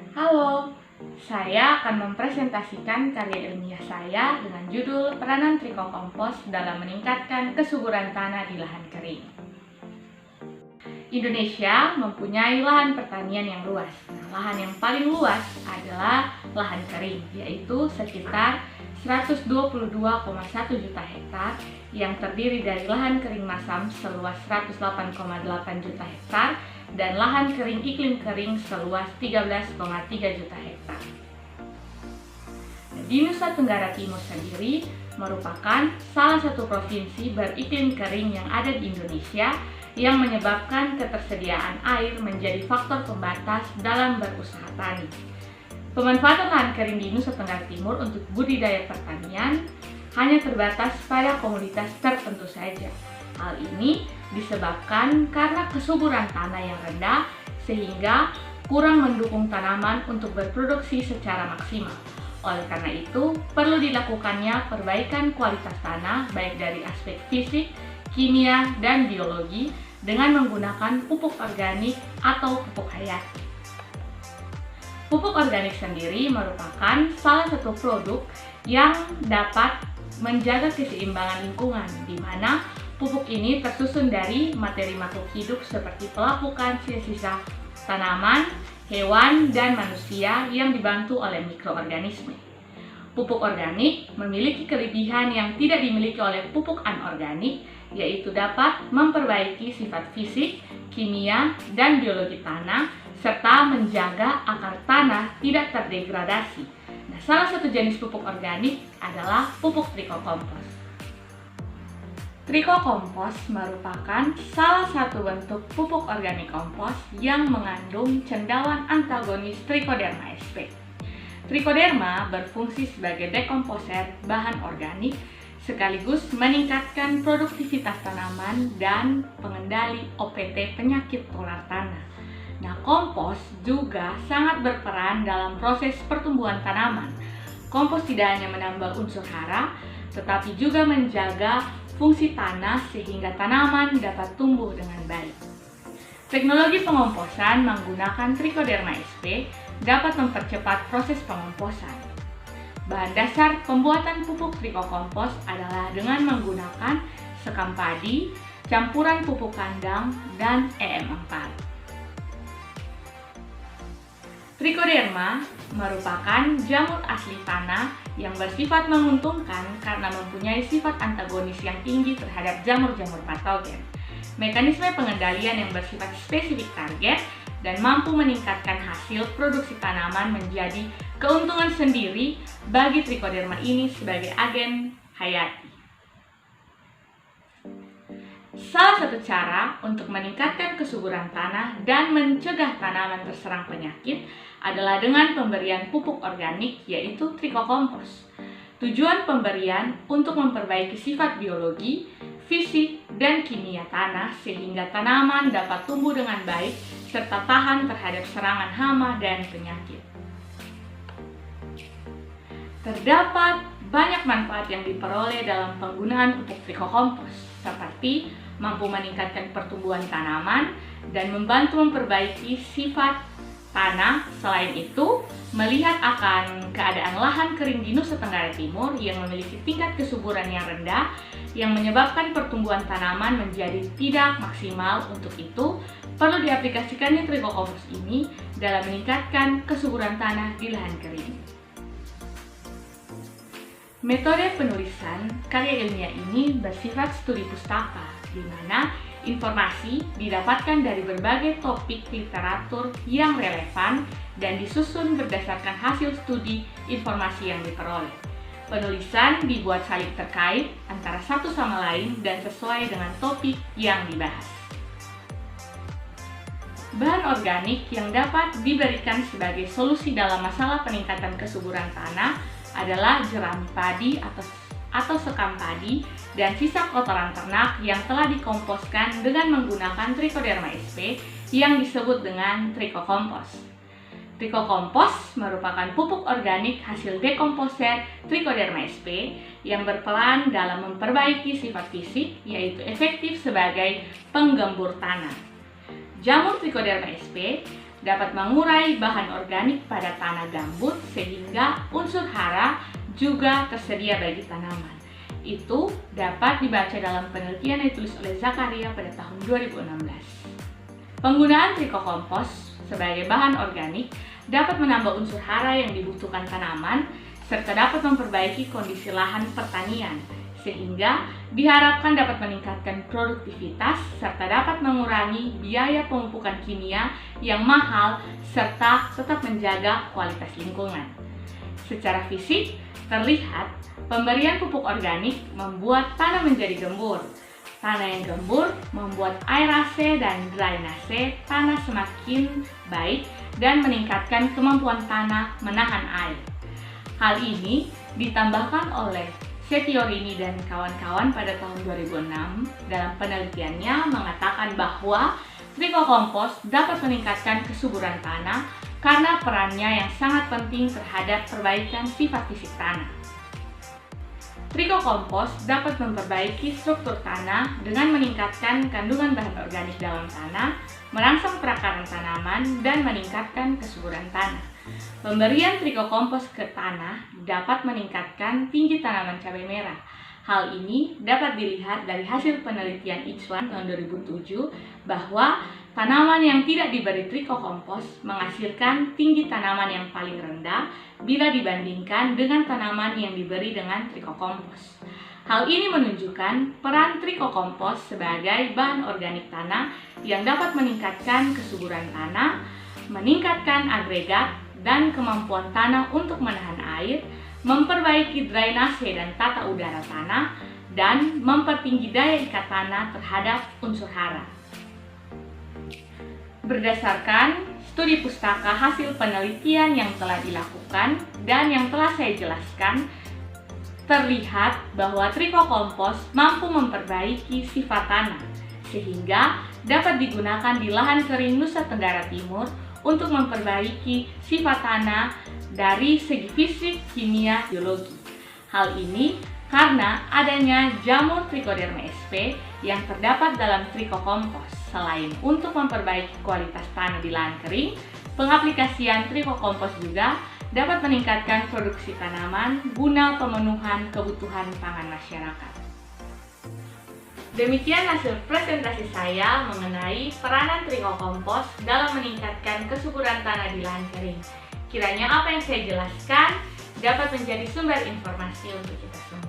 Halo, saya akan mempresentasikan karya ilmiah saya dengan judul Peranan Trikokompos dalam meningkatkan kesuburan tanah di lahan kering. Indonesia mempunyai lahan pertanian yang luas. Lahan yang paling luas adalah lahan kering, yaitu sekitar 122,1 juta hektar yang terdiri dari lahan kering masam seluas 108,8 juta hektar dan lahan kering iklim kering seluas 13,3 juta hektar. Di Nusa Tenggara Timur sendiri merupakan salah satu provinsi beriklim kering yang ada di Indonesia yang menyebabkan ketersediaan air menjadi faktor pembatas dalam berusaha tani. Pemanfaatan lahan kering di Nusa Tenggara Timur untuk budidaya pertanian hanya terbatas pada komoditas tertentu saja. Hal ini disebabkan karena kesuburan tanah yang rendah sehingga kurang mendukung tanaman untuk berproduksi secara maksimal. Oleh karena itu, perlu dilakukannya perbaikan kualitas tanah baik dari aspek fisik, kimia, dan biologi dengan menggunakan pupuk organik atau pupuk hayati. Pupuk organik sendiri merupakan salah satu produk yang dapat menjaga keseimbangan lingkungan, di mana pupuk ini tersusun dari materi makhluk hidup seperti pelapukan, sisa-sisa tanaman, hewan, dan manusia yang dibantu oleh mikroorganisme. Pupuk organik memiliki kelebihan yang tidak dimiliki oleh pupuk anorganik, yaitu dapat memperbaiki sifat fisik, kimia, dan biologi tanah, serta menjaga akar tanah tidak terdegradasi. Nah, salah satu jenis pupuk organik adalah pupuk trikokompos. Trikokompos merupakan salah satu bentuk pupuk organik kompos yang mengandung cendawan antagonis Trichoderma sp. Trichoderma berfungsi sebagai dekomposer bahan organik sekaligus meningkatkan produktivitas tanaman dan pengendali OPT penyakit tular tanah. Nah, kompos juga sangat berperan dalam proses pertumbuhan tanaman. Kompos tidak hanya menambah unsur hara, tetapi juga menjaga fungsi tanah sehingga tanaman dapat tumbuh dengan baik. Teknologi pengomposan menggunakan Trichoderma sp dapat mempercepat proses pengomposan. Bahan dasar pembuatan pupuk trikokompos adalah dengan menggunakan sekam padi, campuran pupuk kandang, dan EM4. Trichoderma merupakan jamur asli tanah yang bersifat menguntungkan karena mempunyai sifat antagonis yang tinggi terhadap jamur-jamur patogen. Mekanisme pengendalian yang bersifat spesifik target dan mampu meningkatkan hasil produksi tanaman menjadi keuntungan sendiri bagi Trichoderma ini sebagai agen hayati. Salah satu cara untuk meningkatkan kesuburan tanah dan mencegah tanaman terserang penyakit adalah dengan pemberian pupuk organik, yaitu trikokompos. Tujuan pemberian untuk memperbaiki sifat biologi, fisik, dan kimia tanah sehingga tanaman dapat tumbuh dengan baik serta tahan terhadap serangan hama dan penyakit. Terdapat banyak manfaat yang diperoleh dalam penggunaan pupuk trikokompos, seperti mampu meningkatkan pertumbuhan tanaman dan membantu memperbaiki sifat tanah. Selain itu, melihat akan keadaan lahan kering di Nusa Tenggara Timur yang memiliki tingkat kesuburan yang rendah yang menyebabkan pertumbuhan tanaman menjadi tidak maksimal. Untuk itu, perlu diaplikasikannya trikokompos ini dalam meningkatkan kesuburan tanah di lahan kering. Metode penulisan karya ilmiah ini bersifat studi pustaka, di mana informasi didapatkan dari berbagai topik literatur yang relevan dan disusun berdasarkan hasil studi informasi yang diperoleh. Penulisan dibuat saling terkait antara satu sama lain dan sesuai dengan topik yang dibahas. Bahan organik yang dapat diberikan sebagai solusi dalam masalah peningkatan kesuburan tanah adalah jerami padi atau sekam padi dan sisa kotoran ternak yang telah dikomposkan dengan menggunakan Trichoderma sp yang disebut dengan trikokompos. Trikokompos merupakan pupuk organik hasil dekomposer Trichoderma sp yang berperan dalam memperbaiki sifat fisik, yaitu efektif sebagai penggembur tanah. Jamur Trichoderma sp dapat mengurai bahan organik pada tanah gambut sehingga unsur hara juga tersedia bagi tanaman. Itu dapat dibaca dalam penelitian yang ditulis oleh Zakaria pada tahun 2016. Penggunaan trikokompos sebagai bahan organik dapat menambah unsur hara yang dibutuhkan tanaman serta dapat memperbaiki kondisi lahan pertanian, sehingga diharapkan dapat meningkatkan produktivitas serta dapat mengurangi biaya pemupukan kimia yang mahal serta tetap menjaga kualitas lingkungan. Secara fisik, terlihat pemberian pupuk organik membuat tanah menjadi gembur. Tanah yang gembur membuat aerase dan drainase tanah semakin baik dan meningkatkan kemampuan tanah menahan air. Hal ini ditambahkan oleh Setiorini dan kawan-kawan pada tahun 2006 dalam penelitiannya mengatakan bahwa trikokompos dapat meningkatkan kesuburan tanah karena perannya yang sangat penting terhadap perbaikan sifat fisik tanah. Trikokompos dapat memperbaiki struktur tanah dengan meningkatkan kandungan bahan organik dalam tanah, merangsang perakaran tanaman, dan meningkatkan kesuburan tanah. Pemberian trikokompos ke tanah dapat meningkatkan tinggi tanaman cabai merah. Hal ini dapat dilihat dari hasil penelitian Ichwan tahun 2007 bahwa tanaman yang tidak diberi trikokompos menghasilkan tinggi tanaman yang paling rendah bila dibandingkan dengan tanaman yang diberi dengan trikokompos. Hal ini menunjukkan peran trikokompos sebagai bahan organik tanah yang dapat meningkatkan kesuburan tanah, meningkatkan agregat dan kemampuan tanah untuk menahan air, memperbaiki drainase dan tata udara tanah, dan mempertinggi daya ikat tanah terhadap unsur hara. Berdasarkan studi pustaka hasil penelitian yang telah dilakukan dan yang telah saya jelaskan, terlihat bahwa trikokompos mampu memperbaiki sifat tanah, sehingga dapat digunakan di lahan kering Nusa Tenggara Timur untuk memperbaiki sifat tanah dari segi fisik, kimia, biologi. Hal ini karena adanya jamur Trichoderma sp yang terdapat dalam trikokompos. Selain untuk memperbaiki kualitas tanah di lahan kering, pengaplikasian trikokompos juga dapat meningkatkan produksi tanaman guna pemenuhan kebutuhan pangan masyarakat. Demikian hasil presentasi saya mengenai peranan trikokompos dalam meningkatkan kesuburan tanah di lahan kering. Kiranya apa yang saya jelaskan dapat menjadi sumber informasi untuk kita semua.